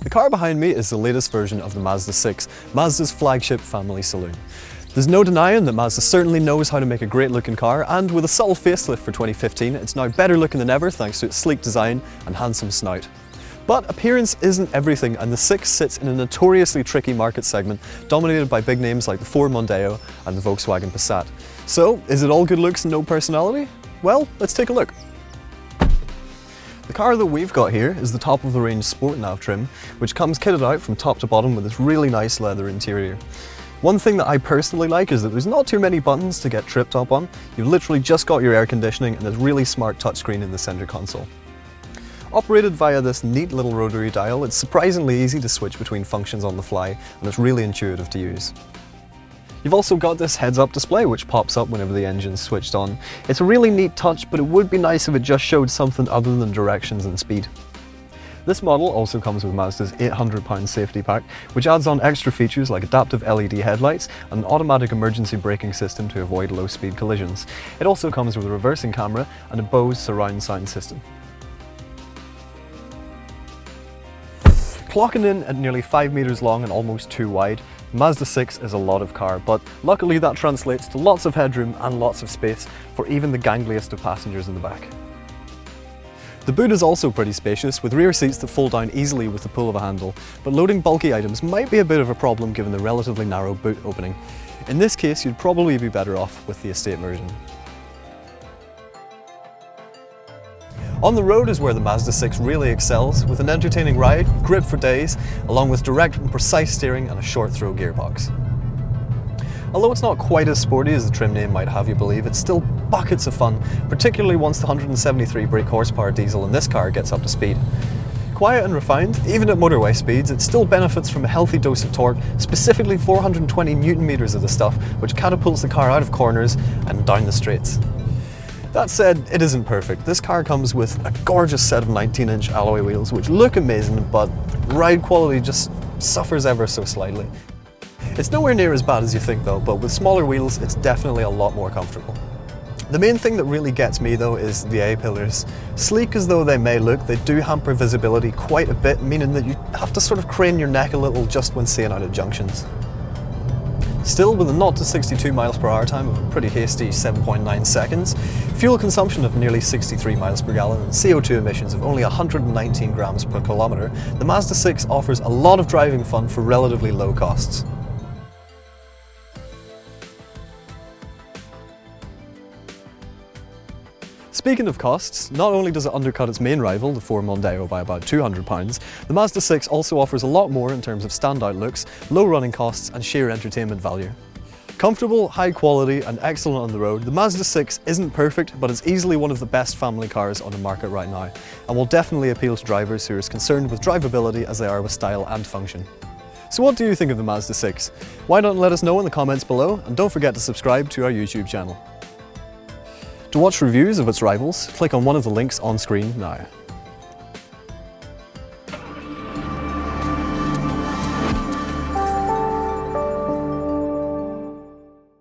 The car behind me is the latest version of the Mazda 6, Mazda's flagship family saloon. There's no denying that Mazda certainly knows how to make a great looking car, and with a subtle facelift for 2015, it's now better looking than ever thanks to its sleek design and handsome snout. But appearance isn't everything, and the 6 sits in a notoriously tricky market segment dominated by big names like the Ford Mondeo and the Volkswagen Passat. So, is it all good looks and no personality? Well, let's take a look. The car that we've got here is the top of the range Sport Nav trim, which comes kitted out from top to bottom with this really nice leather interior. One thing that I personally like is that there's not too many buttons to get tripped up on. You've literally just got your air conditioning and this really smart touchscreen in the center console. Operated via this neat little rotary dial, it's surprisingly easy to switch between functions on the fly, and it's really intuitive to use. You've also got this heads-up display which pops up whenever the engine's switched on. It's a really neat touch, but it would be nice if it just showed something other than directions and speed. This model also comes with Mazda's £800 safety pack, which adds on extra features like adaptive LED headlights and an automatic emergency braking system to avoid low-speed collisions. It also comes with a reversing camera and a Bose surround sound system. Clocking in at nearly 5 meters long and almost 2 wide, the Mazda 6 is a lot of car, but luckily that translates to lots of headroom and lots of space for even the gangliest of passengers in the back. The boot is also pretty spacious, with rear seats that fold down easily with the pull of a handle, but loading bulky items might be a bit of a problem given the relatively narrow boot opening. In this case, you'd probably be better off with the estate version. On the road is where the Mazda 6 really excels, with an entertaining ride, grip for days, along with direct and precise steering and a short throw gearbox. Although it's not quite as sporty as the trim name might have you believe, it's still buckets of fun, particularly once the 173 brake horsepower diesel in this car gets up to speed. Quiet and refined, even at motorway speeds, it still benefits from a healthy dose of torque, specifically 420 Newton meters of the stuff, which catapults the car out of corners and down the straights. That said, it isn't perfect. This car comes with a gorgeous set of 19-inch alloy wheels, which look amazing, but ride quality just suffers ever so slightly. It's nowhere near as bad as you think though, but with smaller wheels, it's definitely a lot more comfortable. The main thing that really gets me though is the A-pillars. Sleek as though they may look, they do hamper visibility quite a bit, meaning that you have to sort of crane your neck a little just when seeing out at junctions. Still, with a 0 to 62 miles per hour time of a pretty hasty 7.9 seconds, fuel consumption of nearly 63 miles per gallon and CO2 emissions of only 119 grams per kilometre, the Mazda 6 offers a lot of driving fun for relatively low costs. Speaking of costs, not only does it undercut its main rival, the Ford Mondeo, by about £200, the Mazda 6 also offers a lot more in terms of standout looks, low running costs and sheer entertainment value. Comfortable, high quality and excellent on the road, the Mazda 6 isn't perfect, but it's easily one of the best family cars on the market right now, and will definitely appeal to drivers who are as concerned with drivability as they are with style and function. So what do you think of the Mazda 6? Why not let us know in the comments below, and don't forget to subscribe to our YouTube channel. To watch reviews of its rivals, click on one of the links on screen now.